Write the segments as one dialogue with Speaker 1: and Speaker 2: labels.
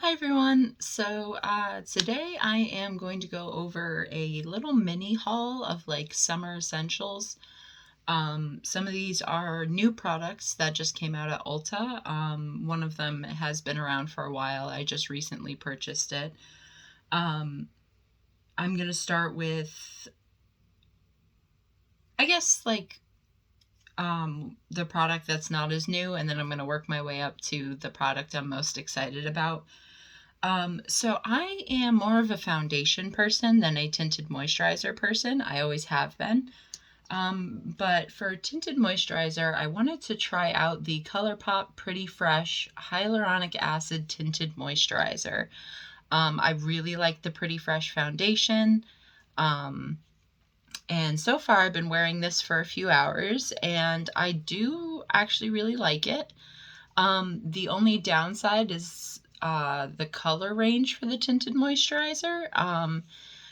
Speaker 1: Hi everyone. Today I am going to go over a little mini haul of like summer essentials. Some of these are new products that just came out at Ulta. One of them has been around for a while. I just recently purchased it. Um, I'm gonna start with, I guess, the product that's not as new, and then I'm gonna work my way up to the product I'm most excited about. So I am more of a foundation person than a tinted moisturizer person. I always have been. But for tinted moisturizer, I wanted to try out the ColourPop Pretty Fresh Hyaluronic Acid Tinted Moisturizer. I really like the Pretty Fresh foundation. Um, and so far I've been wearing this for a few hours and I do actually really like it. The only downside is the color range for the tinted moisturizer.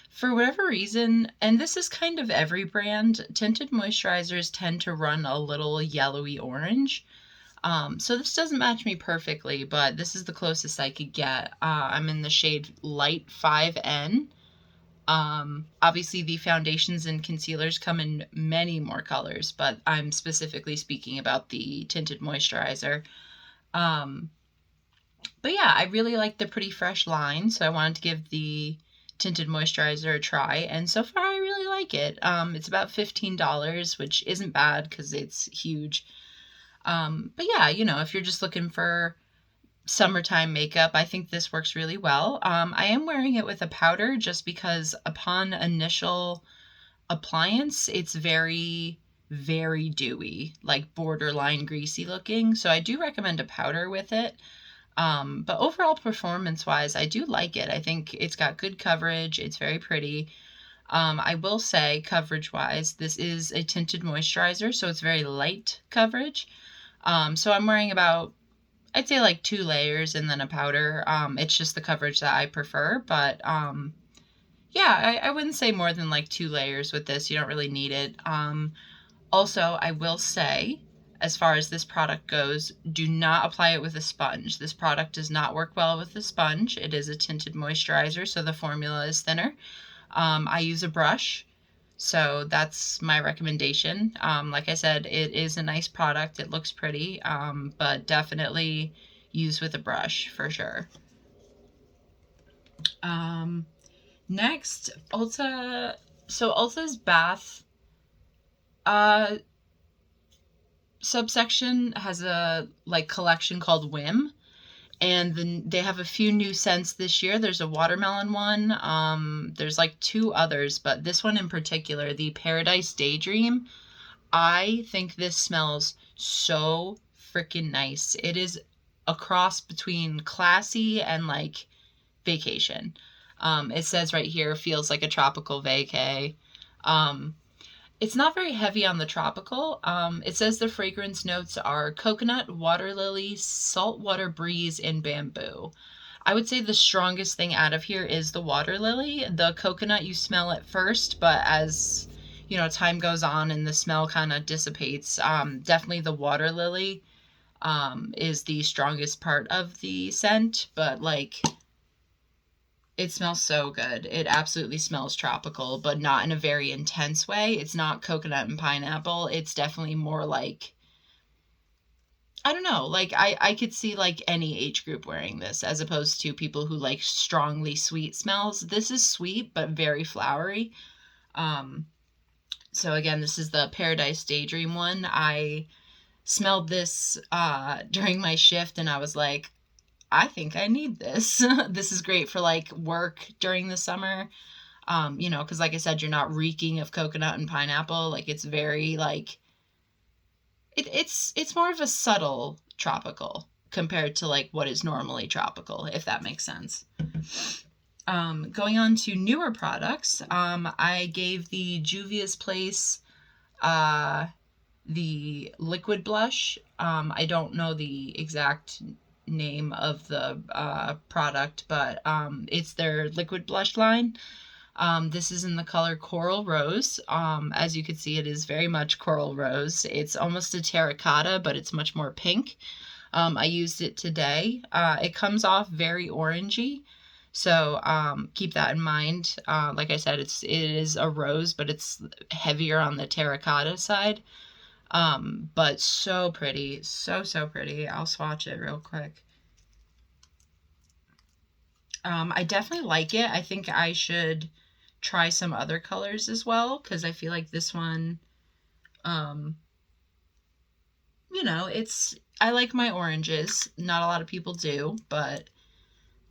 Speaker 1: For whatever reason, and this is kind of every brand, tinted moisturizers tend to run a little yellowy orange. So this doesn't match me perfectly, but this is the closest I could get. I'm in the shade Light 5N. Obviously the foundations and concealers come in many more colors, but I'm specifically speaking about the tinted moisturizer. Um, but yeah, I really like the Pretty Fresh line, so I wanted to give the tinted moisturizer a try, and so far I really like it. It's about $15, which isn't bad because it's huge. But yeah, if you're just looking for summertime makeup, I think this works really well. I am wearing it with a powder just because upon initial appliance, it's very, very dewy, like borderline greasy looking. So I do recommend a powder with it. But overall performance wise, I do like it. I think it's got good coverage. It's very pretty. I will say coverage wise, this is a tinted moisturizer, so it's very light coverage. So I'm wearing about, I'd say like 2 layers and then a powder. It's just the coverage that I prefer, but yeah, I wouldn't say more than like 2 layers with this. You don't really need it. Also, I will say, as far as this product goes, do not apply it with a sponge. This product does not work well with a sponge. It is a tinted moisturizer, so the formula is thinner. I use a brush, so that's my recommendation. Like I said, it is a nice product. It looks pretty, but definitely use with a brush for sure. Um, Next, Ulta. So Ulta's bath uh subsection has a like collection called Whim, and then they have a few new scents this year. There's a watermelon one. There's like two others, but this one in particular, the Paradise Daydream. I think this smells so freaking nice. It is a cross between classy and like vacation. It says right here, feels like a tropical vacay. Um, it's not very heavy on the tropical. It says the fragrance notes are coconut, water lily, saltwater breeze, and bamboo. I would say the strongest thing out of here is the water lily. The coconut you smell at first, but as time goes on and the smell kind of dissipates, definitely the water lily is the strongest part of the scent, but like it smells so good. It absolutely smells tropical, but not in a very intense way. It's not coconut and pineapple. It's definitely more like, I don't know, like I could see like any age group wearing this as opposed to people who like strongly sweet smells. This is sweet, but very flowery. Um, so again, this is the Paradise Daydream one. I smelled this during my shift and I was like, I think I need this. This is great for like work during the summer. Because like I said, you're not reeking of coconut and pineapple. Like it's very like it's more of a subtle tropical compared to like what is normally tropical, if that makes sense. Going on to newer products, I gave the Juvia's Place the liquid blush. I don't know the exact name of the product, but it's their liquid blush line. This is in the color Coral Rose. As you can see, it is very much Coral Rose. It's almost a terracotta, but it's much more pink. I used it today. It comes off very orangey, so keep that in mind. Like I said, it is a rose, but it's heavier on the terracotta side. But so pretty, so pretty. I'll swatch it real quick. I definitely like it. I think I should try some other colors as well, because I feel like this one, um, I like my oranges. Not a lot of people do, but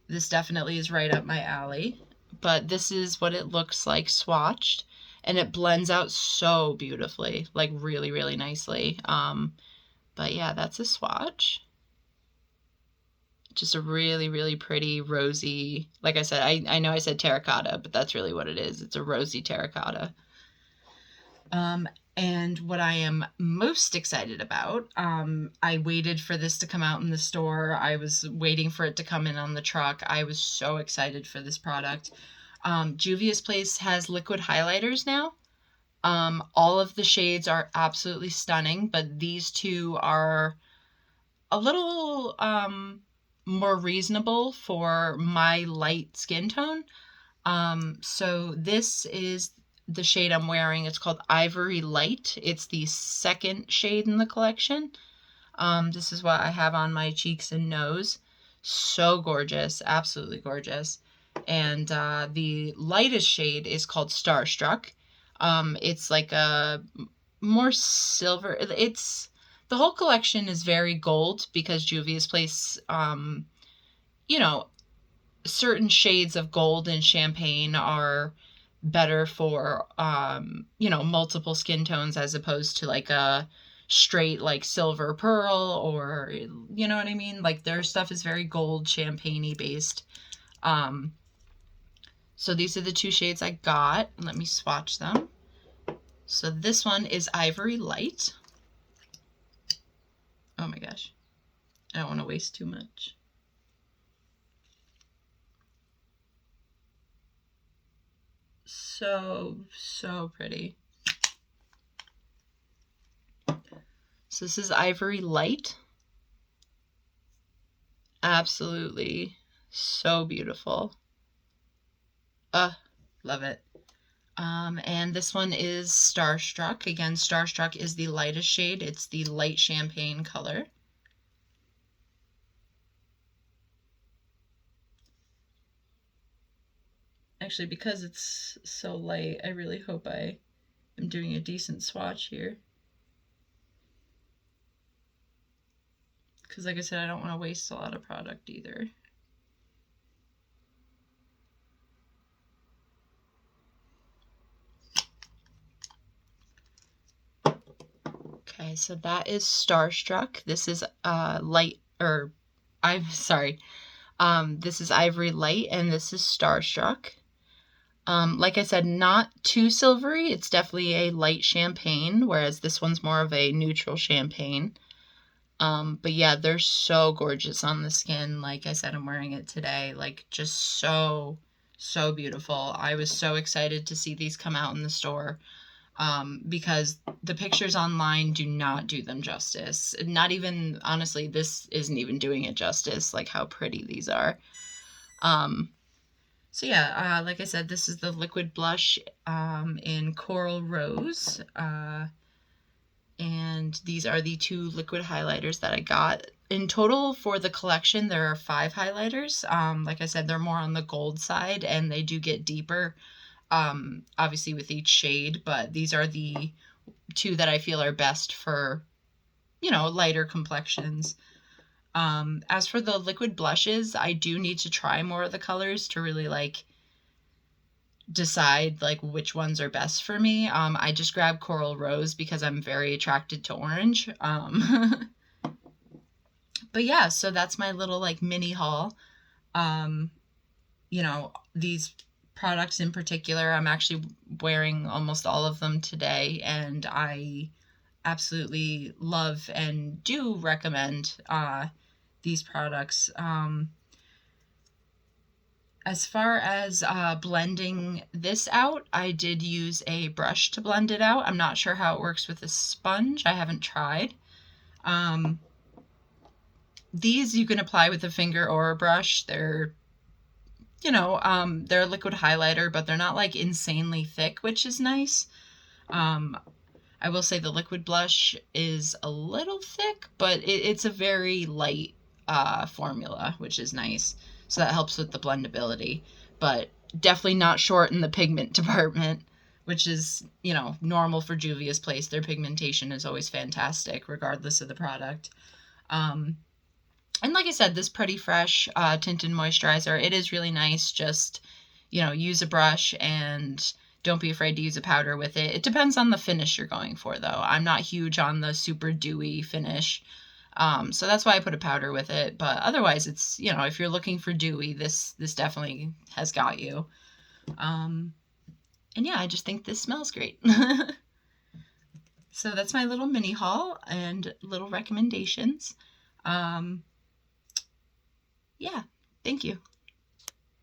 Speaker 1: this definitely is right up my alley. But this is what it looks like swatched, and it blends out so beautifully, like really, really nicely. But yeah, that's a swatch. Just a really, really pretty rosy, like I said, I know I said terracotta, but that's really what it is. It's a rosy terracotta. And what I am most excited about, I waited for this to come out in the store. I was waiting for it to come in on the truck. I was so excited for this product. Juvia's Place has liquid highlighters now. All of the shades are absolutely stunning, but these two are a little more reasonable for my light skin tone. So this is the shade I'm wearing. It's called Ivory Light. It's the second shade in the collection. This is what I have on my cheeks and nose. So gorgeous, absolutely gorgeous. And the lightest shade is called Starstruck. It's like a more silver. The whole collection is very gold because Juvia's Place, you know, certain shades of gold and champagne are better for multiple skin tones as opposed to like a straight like silver pearl, or you know what I mean, like their stuff is very gold champagne-y based. So these are the two shades I got. Let me swatch them. So this one is Ivory Light. Oh my gosh, I don't want to waste too much. So pretty. So this is Ivory Light. Absolutely so beautiful. Love it. And this one is Starstruck. Again, Starstruck is the lightest shade. It's the light champagne color. Actually, because it's so light, I really hope I am doing a decent swatch here. Because like I said, I don't want to waste a lot of product either. Okay, so that is Starstruck. This is light, or I'm sorry. This is Ivory Light, and this is Starstruck. Like I said, not too silvery. It's definitely a light champagne, whereas this one's more of a neutral champagne. But yeah, they're so gorgeous on the skin. Like I said, I'm wearing it today. Like just so beautiful. I was so excited to see these come out in the store. Because the pictures online do not do them justice. Not even, honestly, this isn't even doing it justice, like how pretty these are. So yeah, like I said, this is the liquid blush in Coral Rose. And these are the two liquid highlighters that I got. In total for the collection, there are 5 highlighters. Like I said, they're more on the gold side, and they do get deeper, obviously with each shade, but these are the 2 that I feel are best for, lighter complexions. As for the liquid blushes, I do need to try more of the colors to really decide which ones are best for me. I just grabbed Coral Rose because I'm very attracted to orange. But yeah, so that's my little mini haul. These products in particular, I'm actually wearing almost all of them today, and I absolutely love and do recommend these products. As far as blending this out, I did use a brush to blend it out. I'm not sure how it works with a sponge. I haven't tried. These you can apply with a finger or a brush. They're a liquid highlighter, but they're not like insanely thick, which is nice. Um, I will say the liquid blush is a little thick, but it's a very light formula, which is nice. So that helps with the blendability, but definitely not short in the pigment department, which is, normal for Juvia's Place. Their pigmentation is always fantastic, regardless of the product. Um, and like I said, this Pretty Fresh tinted moisturizer, it is really nice. Just, use a brush and don't be afraid to use a powder with it. It depends on the finish you're going for, though. I'm not huge on the super dewy finish. So that's why I put a powder with it. But otherwise, it's, if you're looking for dewy, this definitely has got you. And yeah, I just think this smells great. So that's my little mini haul and little recommendations. Yeah, thank you.